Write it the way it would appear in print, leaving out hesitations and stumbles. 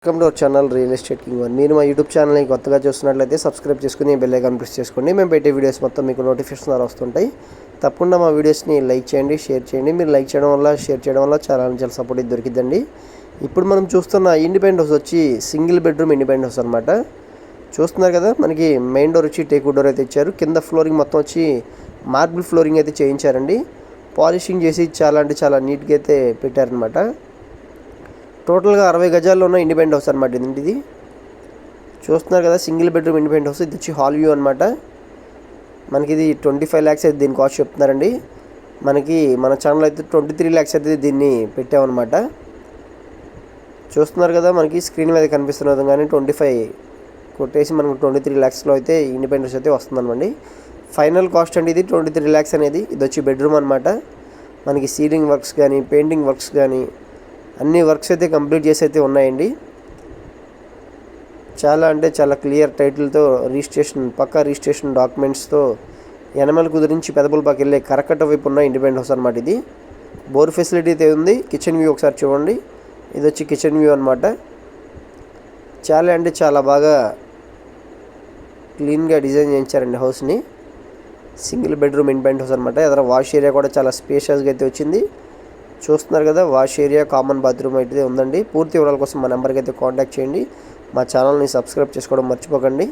Welcome to our channel real estate king one. మీరు మా YouTube ఛానల్ని కొత్తగా చూస్తున్నట్లయితే సబ్స్క్రైబ్ చేసుకుని బెల్ ఐకాన్ ప్రెస్ చేసుకోండి. మేము పెట్టే వీడియోస్ మొత్తం మీకు నోటిఫికేషన్ ద్వారా వస్తుంటాయి. తప్పకుండా మా వీడియోస్ని లైక్ చేయండి, షేర్ చేయండి. మీరు లైక్ చేయడం వల్ల, షేర్ చేయడం వల్ల చాలా సపోర్ట్ దొరికిద్దండి. ఇప్పుడు మనం చూస్తున్న ఇండిపెండెంట్ హౌస్ వచ్చి సింగిల్ బెడ్రూమ్ ఇండిపెండెంట్ హౌస్ అనమాట. చూస్తున్నారు కదా, మనకి మెయిన్ డోర్ వచ్చి టేక్ డోర్ అయితే ఇచ్చారు. కింద ఫ్లోరింగ్ మొత్తం వచ్చి మార్బుల్ ఫ్లోరింగ్ అయితే చేయించారండి. పాలిషింగ్ చేసి చాలా నీట్గా అయితే పెట్టారనమాట. టోటల్గా 60 గజాల్లో ఉన్న ఇండిపెండెంట్ హౌస్ అనమాట ఇది. చూస్తున్నారు కదా, సింగిల్ బెడ్రూమ్ ఇండిపెండెంట్ హౌస్. ఇది వచ్చి హాల్ వ్యూ అనమాట. మనకి ఇది 25 lakhs అయితే దీని కాస్ట్ చెప్తున్నారండి. మనకి మన ఛానల్ అయితే 23 lakhs అయితే దీన్ని పెట్టామన్నమాట. చూస్తున్నారు కదా, మనకి స్క్రీన్ మీద కనిపిస్తున్న విధంగానే 25 కొట్టేసి మనకు 23 lakhsలో అయితే ఇండిపెండెంట్ హౌస్ అయితే వస్తుందన్నమాట. ఫైనల్ కాస్ట్ అండి ఇది 23 lakhs అనేది. ఇది వచ్చి బెడ్రూమ్ అనమాట. మనకి సీలింగ్ వర్క్స్ కానీ, పెయింటింగ్ వర్క్స్ కానీ అన్ని వర్క్స్ అయితే కంప్లీట్ చేసి అయితే ఉన్నాయండి. చాలా క్లియర్ టైటిల్తో పక్కా రిజిస్ట్రేషన్ డాక్యుమెంట్స్తో యనమల కుదిరించి పెదపులపాకి వెళ్ళే కరకట్ట వైపు ఉన్న ఇండిపెండెంట్ హౌస్ అనమాట ఇది. బోర్ ఫెసిలిటీ అయితే ఉంది. కిచెన్ వ్యూ ఒకసారి చూడండి. ఇది వచ్చి కిచెన్ వ్యూ అనమాట. చాలా బాగా క్లీన్గా డిజైన్ చేయించారండి హౌస్ని. సింగిల్ బెడ్రూమ్ ఇండిపెండెంట్ హౌస్ అనమాట. ఎదురు వాష్ ఏరియా కూడా చాలా స్పేషియస్గా అయితే వచ్చింది. చూస్తున్నారు కదా, వాష్ ఏరియా, కామన్ బాత్రూమ్ అయితే ఉందండి. పూర్తి వివరాల కోసం మా నెంబర్కి అయితే కాంటాక్ట్ చేయండి. మా ఛానల్ని సబ్స్క్రైబ్ చేసుకోవడం మర్చిపోకండి.